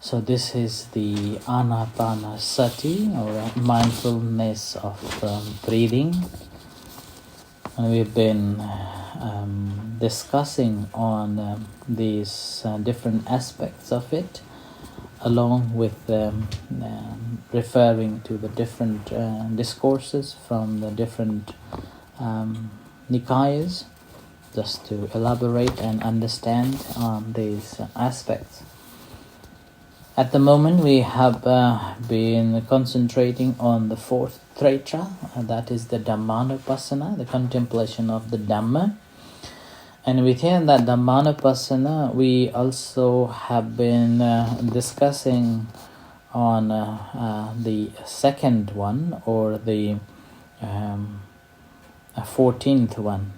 So this is the Anapanasati, or mindfulness of breathing. And we've been discussing on these different aspects of it, along with referring to the different discourses from the different Nikayas, just to elaborate and understand on these aspects. At the moment, we have been concentrating on the fourth traita, that is the Dhammanupassana, the contemplation of the Dhamma. And within that Dhammanupassana, we also have been discussing on the second one, or the 14th one.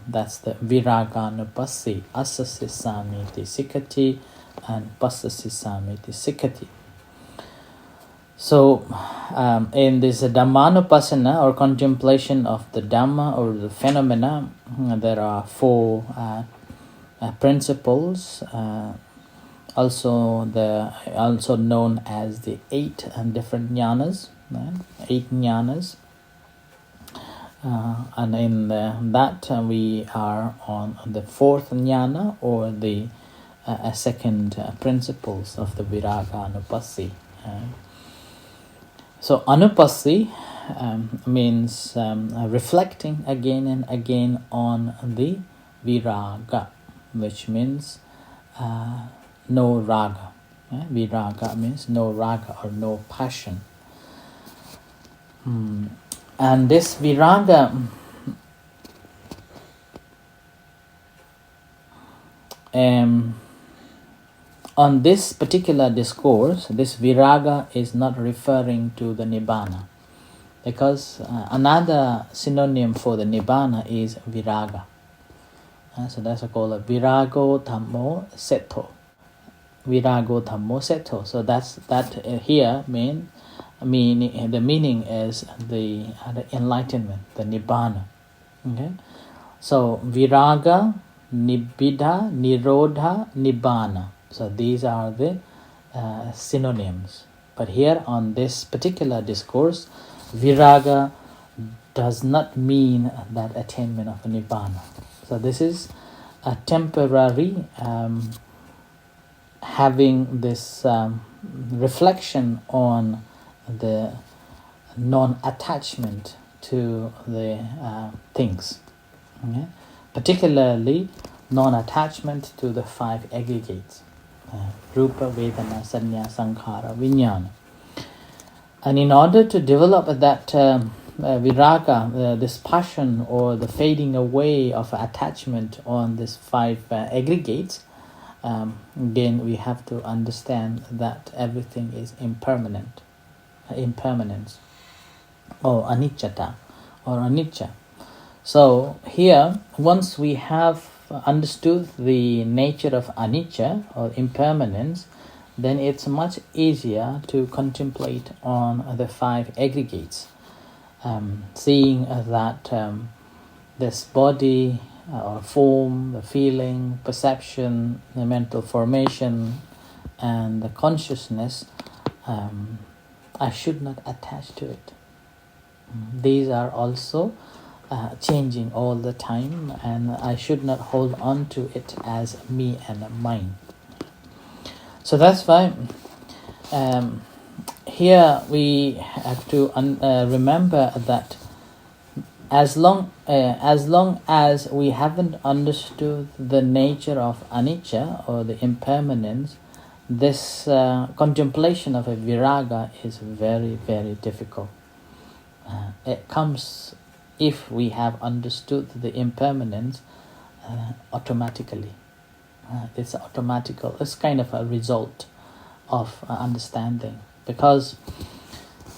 That's the Viraganupassi, Asasi Samiti Sikati, and Passasi Samiti Sikati. So, in this Dhammanupassana, or contemplation of the Dhamma or the phenomena, there are four principles, also known as the eight different jnanas, eight jnanas. And in that we are on the fourth jnana, or the second principles of the Viraganupassi. So Anupassi means reflecting again and again on the Viraga, which means no raga. Viraga means no raga, or no passion. And this viraga on this particular discourse, this viraga is not referring to the nibbana, because another synonym for the nibbana is viraga. So that's called virago dhammo setto. Virago dhammo setto. So that here means. The meaning is the enlightenment, the nibbana. Okay, so viraga, nibbida, nirodha, nibbana. So these are the synonyms. But here on this particular discourse, viraga does not mean that attainment of a nibbana. So this is a temporary having this reflection on the non-attachment to the things, okay? Particularly non-attachment to the five aggregates, Rupa, Vedana, Sanya, Sankhara, Vijnana. And in order to develop that viraga, this passion, or the fading away of attachment on these five aggregates, again we have to understand that everything is impermanence, or anicca. So here, once we have understood the nature of anicca, or impermanence, then it's much easier to contemplate on the five aggregates, seeing that this body, or form, the feeling, perception, the mental formation, and the consciousness, I should not attach to it. These are also changing all the time, and I should not hold on to it as me and mine. So that's why here we have to remember that as long as we haven't understood the nature of anicca, or the impermanence, this contemplation of a viraga is very, very difficult. It comes if we have understood the impermanence automatically. It's automatical. It's kind of a result of understanding, because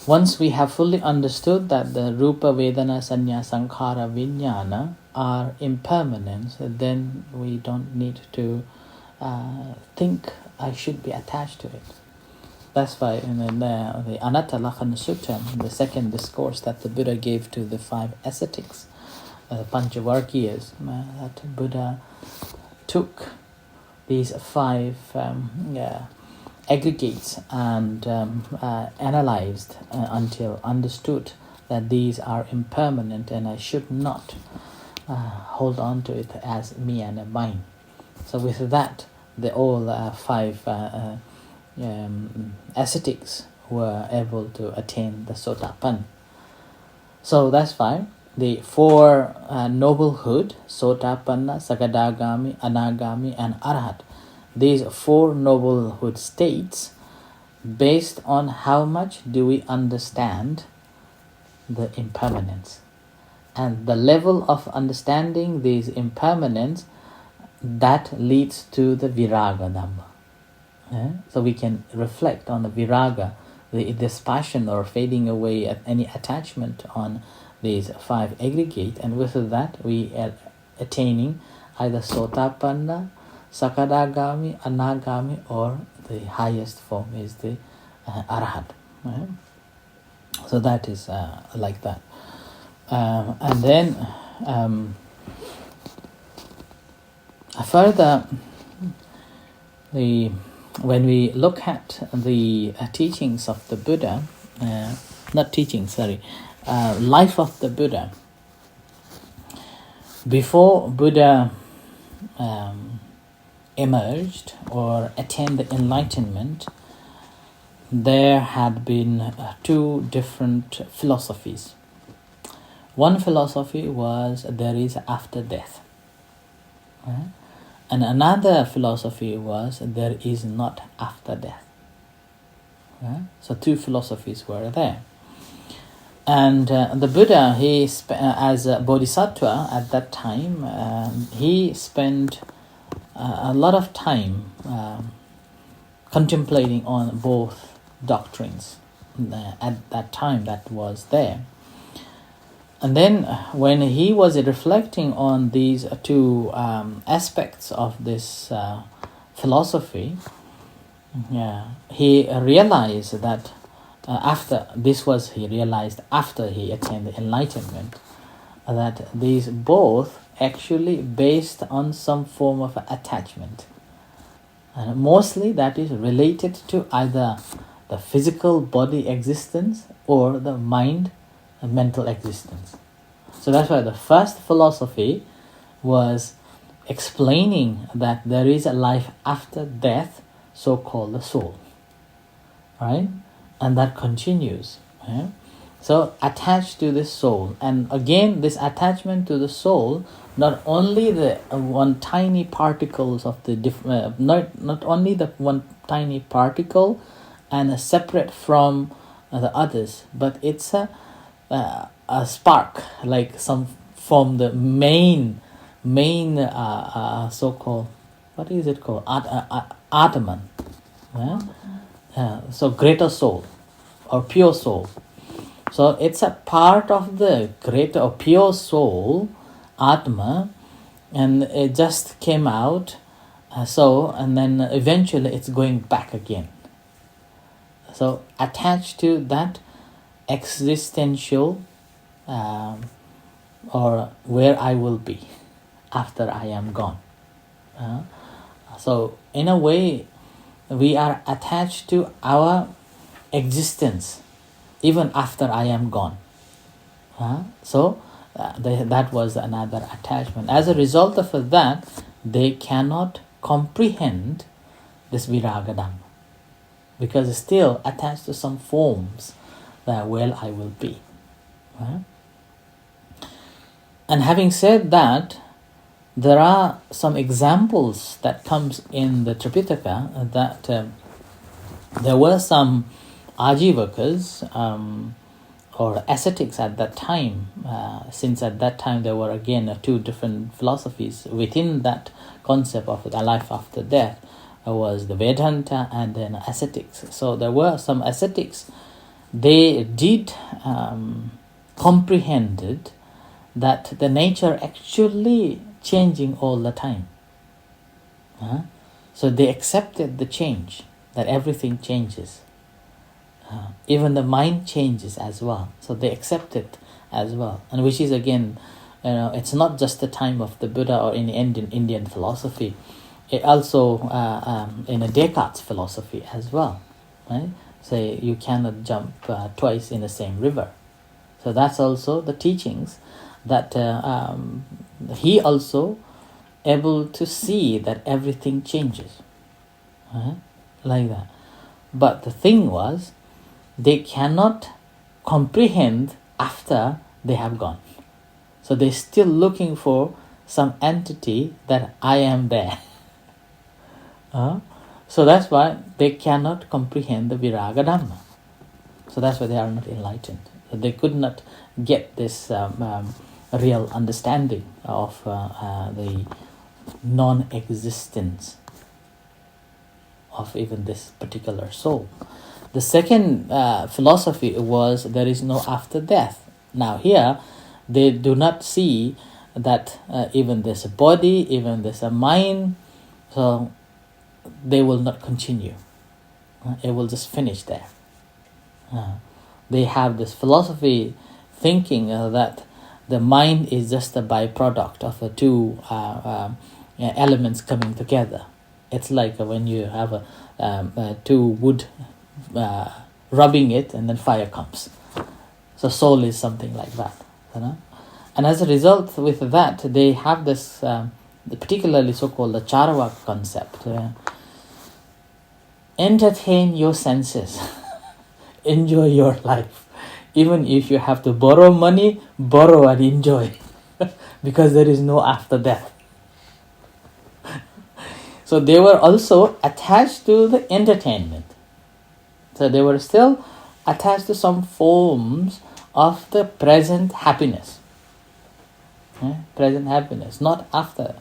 once we have fully understood that the Rupa, Vedana, Sanya, Sankhara, Vijnana are impermanence, then we don't need to think I should be attached to it. That's why in the Anatta Lakkhana Sutta, the second discourse that the Buddha gave to the five ascetics, Panchavargiyas, that Buddha took these five aggregates and analyzed until understood that these are impermanent and I should not hold on to it as me and mine. So with that, the all five ascetics were able to attain the Sotapanna. So that's fine. The four noblehood, Sotapanna, Sakadagami, Anagami, and Arhat. These four noblehood states, based on how much do we understand the impermanence. And the level of understanding these impermanence, that leads to the Viraga Dhamma. So we can reflect on the Viraga, this passion or fading away at any attachment on these five aggregate, and with that we are attaining either Sotapanna, Sakadagami, Anagami, or the highest form is the Arhat. So that is like that. And then further, when we look at the teachings of the Buddha, life of the Buddha, before Buddha emerged or attained the enlightenment, there had been two different philosophies. One philosophy was there is after death. And another philosophy was there is not after death. So two philosophies were there. And the Buddha, as a bodhisattva at that time, he spent a lot of time contemplating on both doctrines at that time that was there. And then when he was reflecting on these two aspects of this philosophy, he realized that he realized after he attained the enlightenment, that these both actually based on some form of attachment. And mostly that is related to either the physical body existence or the mind and mental existence. So that's why the first philosophy was explaining that there is a life after death, so-called the soul. Right? And that continues. So attached to this soul. And again, this attachment to the soul, not only the one tiny particles of the not only the one tiny particle and separate from the others, but it's a spark, like some from the main so-called, what is it called, Atman. So greater soul or pure soul. So it's a part of the greater or pure soul, Atma, and it just came out. And then eventually it's going back again. So attached to that existential or where I will be after I am gone. So in a way, we are attached to our existence even after I am gone. So that was another attachment. As a result of that, they cannot comprehend this Viraga Dhamma, because it's still attached to some forms that where I will be. And having said that, there are some examples that comes in the Tripitaka that there were some Ajivakas or ascetics at that time, since at that time there were again two different philosophies within that concept of the life after death. Was the Vedanta and then ascetics. So there were some ascetics. They did comprehended that the nature actually changing all the time. So they accepted the change, that everything changes. Even the mind changes as well. So they accept it as well. And which is again, it's not just the time of the Buddha or in Indian philosophy. it also in a Descartes philosophy as well, right? Say you cannot jump twice in the same river. So that's also the teachings that he also able to see that everything changes, like that. But the thing was, they cannot comprehend after they have gone. So they're still looking for some entity that I am there. So that's why they cannot comprehend the Viraga Dhamma. So that's why they are not enlightened. They could not get this real understanding of the non-existence of even this particular soul. The second philosophy was there is no after death. Now here, they do not see that even this body, even this mind, so they will not continue. It will just finish there. They have this philosophy thinking that the mind is just a byproduct of the two elements coming together. It's like when you have two wood rubbing it and then fire comes. So soul is something like that. And as a result with that, they have this particularly so-called the Charavak concept. Entertain your senses. Enjoy your life. Even if you have to borrow money, borrow and enjoy. Because there is no after death. So they were also attached to the entertainment. So they were still attached to some forms of the present happiness. Present happiness, not after.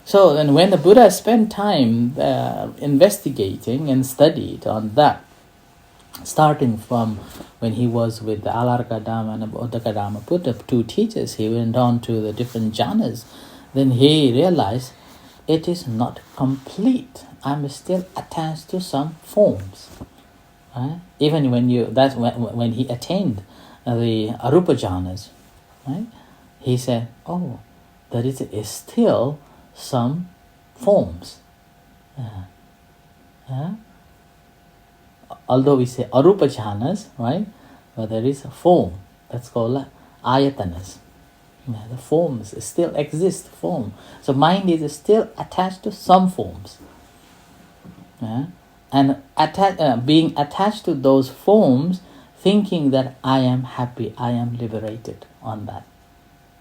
So then when the Buddha spent time investigating and studied on that, starting from when he was with the Alargadama and Uddakadama Buddha, two teachers, he went on to the different jhanas, then he realized it is not complete. I'm still attached to some forms. Even when he attained the Arupa jhanas, right? He said, there is still some forms. Although we say Arupa jhanas, right? But there is a form that's called ayatanas. The forms still exist, form. So mind is still attached to some forms. And being attached to those forms, thinking that I am happy, I am liberated on that.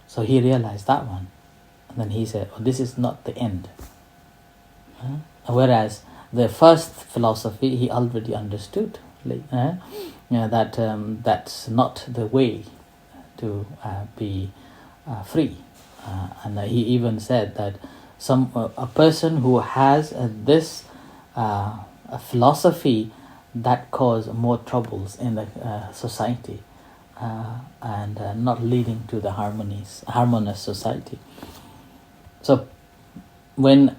So he realized that one. And then he said, this is not the end. Whereas the first philosophy, he already understood that that's not the way to be free. And he even said that a person who has this philosophy that cause more troubles in the society and not leading to the harmonious society. So when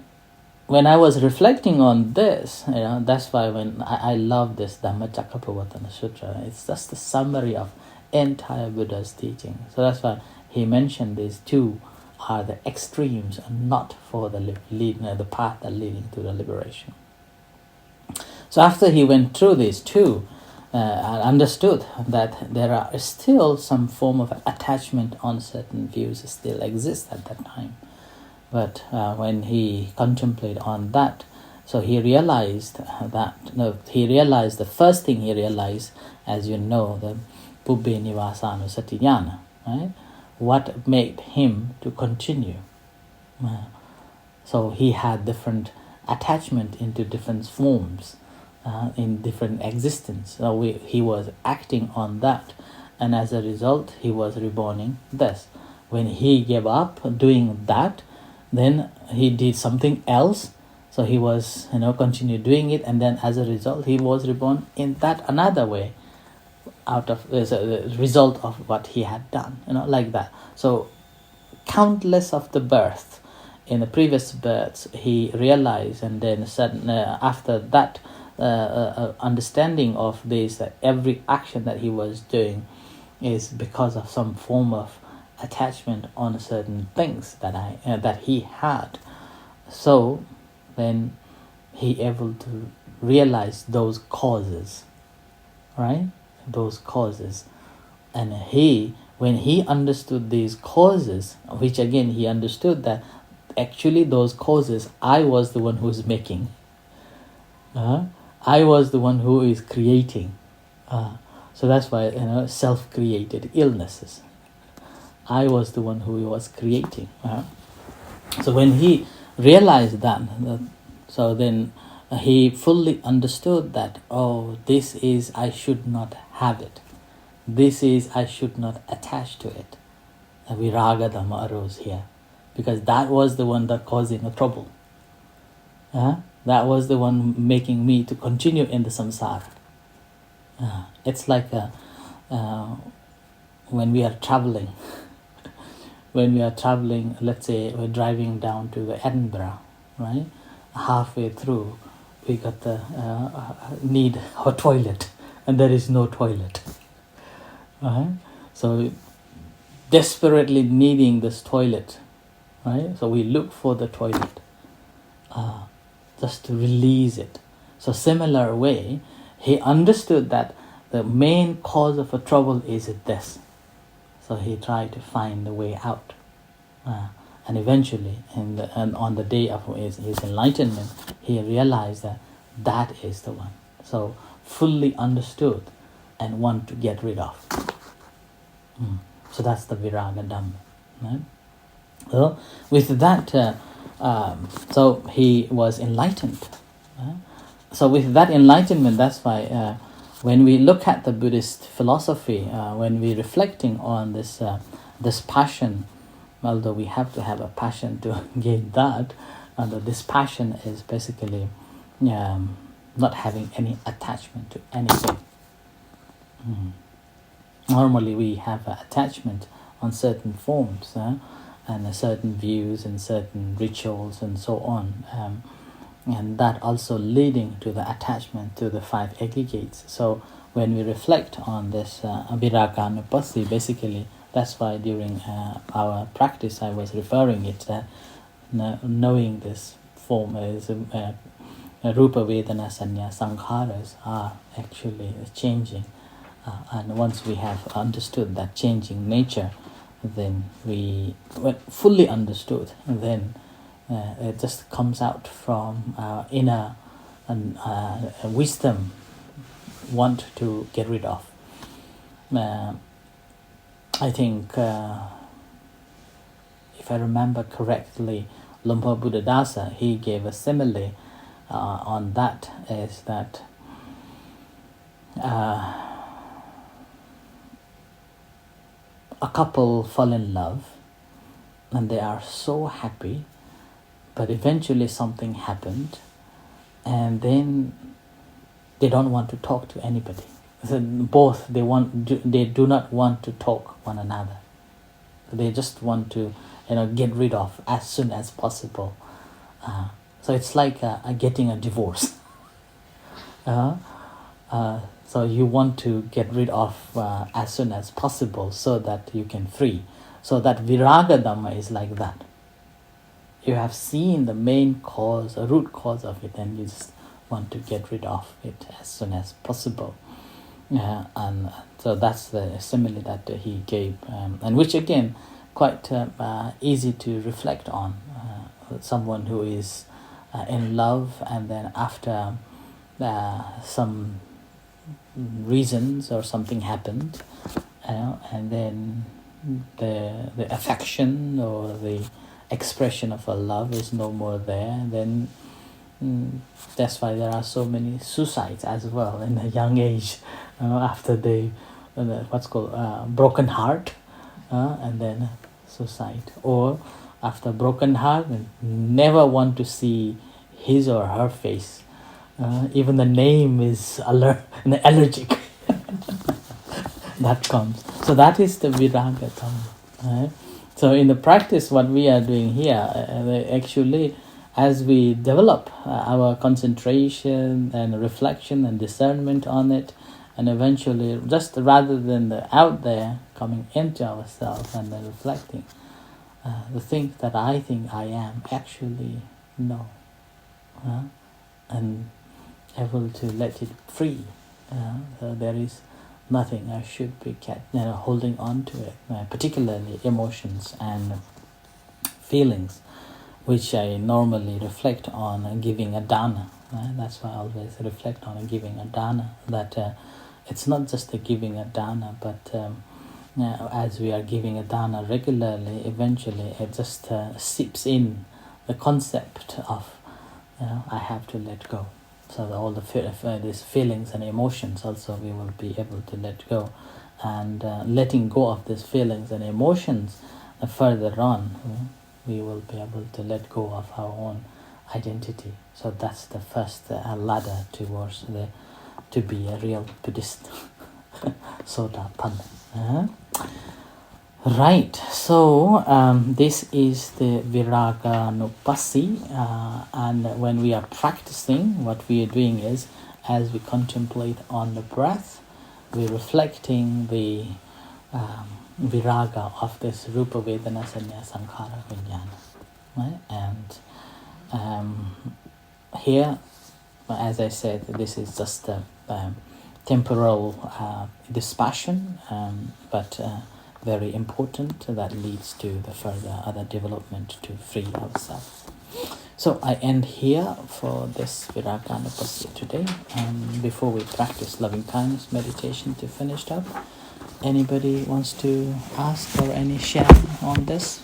I was reflecting on this, that's why when I love this Dhammacakkappavattana Sutra, it's just the summary of entire Buddha's teaching. So that's why he mentioned these two are the extremes and not for the path that leading to the liberation. So after he went through these two, and understood that there are still some form of attachment on certain views still exists at that time. But when he contemplated on that, so he realized the first thing he realized, as you know, the Pubbhe Nivasanusati Jnana, right? What made him to continue. So he had different attachment into different forms, in different existence. So he was acting on that, and as a result, he was reborning this. When he gave up doing that, then he did something else. So he was, continued doing it, and then as a result, he was reborn in that another way, out of as a result of what he had done, like that. So countless of the births. In the previous births, he realized, and then after that understanding of this, that every action that he was doing is because of some form of attachment on certain things that he had. So then he able to realize those causes, right? Those causes. And when he understood these causes, which again he understood that actually those causes I was the one who is making. I was the one who is creating. So that's why, self-created illnesses. I was the one who was creating. So when he realized that, so then he fully understood that, this is, I should not have it. This is, I should not attach to it. A viraga dhamma arose here. Because that was the one that causing a trouble. That was the one making me to continue in the samsara. It's like when we are traveling. When we are traveling, let's say we're driving down to the Edinburgh, right? Halfway through, we got the need a toilet, and there is no toilet. Right? So desperately needing this toilet, right? So we look for the toilet, just to release it. So similar way, he understood that the main cause of a trouble is this. So he tried to find the way out. And eventually, and on the day of his enlightenment, he realized that is the one. So fully understood and want to get rid of. So that's the viraga dhamma. Right? So with that, so he was enlightened. So with that enlightenment, that's why when we look at the Buddhist philosophy, when we're reflecting on this passion, although we have to have a passion to gain that, this passion is basically not having any attachment to anything. Normally we have an attachment on certain forms, and certain views and certain rituals and so on. And that also leading to the attachment to the five aggregates. So when we reflect on this Viraganupassi, basically that's why during our practice I was referring it that knowing this form is Rupa Vedana Sanya Sankharas are actually changing. And once we have understood that changing nature, then when fully understood, then it just comes out from our inner wisdom, want to get rid of. I think, if I remember correctly, Lumpur Buddhadasa, he gave a simile on that, is that a couple fall in love and they are so happy, but eventually something happened and then they don't want to talk to anybody. So both they do not want to talk one another. They just want to get rid of as soon as possible. So it's like getting a divorce. So you want to get rid of as soon as possible so that you can free. So that viraga dhamma is like that. You have seen the main cause, the root cause of it, and you just want to get rid of it as soon as possible. And so that's the simile that he gave, and which again quite easy to reflect on. Someone who is in love, and then after some reasons or something happened, and then the affection or the expression of a love is no more there, then that's why there are so many suicides as well in a young age, after they what's called broken heart, and then suicide, or after broken heart and never want to see his or her face, even the name is allergic. That comes. So that is the viraga dhamma. Right? So in the practice, what we are doing here, actually, as we develop our concentration and reflection and discernment on it, and eventually, just rather than the out there, coming into ourselves and then reflecting, the things that I think I am, actually, no. and able to let it free. So there is nothing I should be holding on to it, particularly emotions and feelings, which I normally reflect on giving a dana. That's why I always reflect on giving a dana, that it's not just the giving a dana, but as we are giving a dana regularly, eventually it just seeps in the concept of I have to let go. So all these feelings and emotions also we will be able to let go, and letting go of these feelings and emotions further on, we will be able to let go of our own identity. So that's the first ladder towards to be a real Buddhist Sotapanna. Right, so this is the Viraganupassi, and when we are practicing, what we are doing is, as we contemplate on the breath, we're reflecting the viraga of this Rupa Vedana Sanya Sankhara Vijnana. Right? And here, as I said, this is just a temporal dispassion, but very important, that leads to the further other development to free ourselves. So I end here for this Viraganupassi today. Before we practice loving kindness meditation to finish up, anybody wants to ask or any share on this?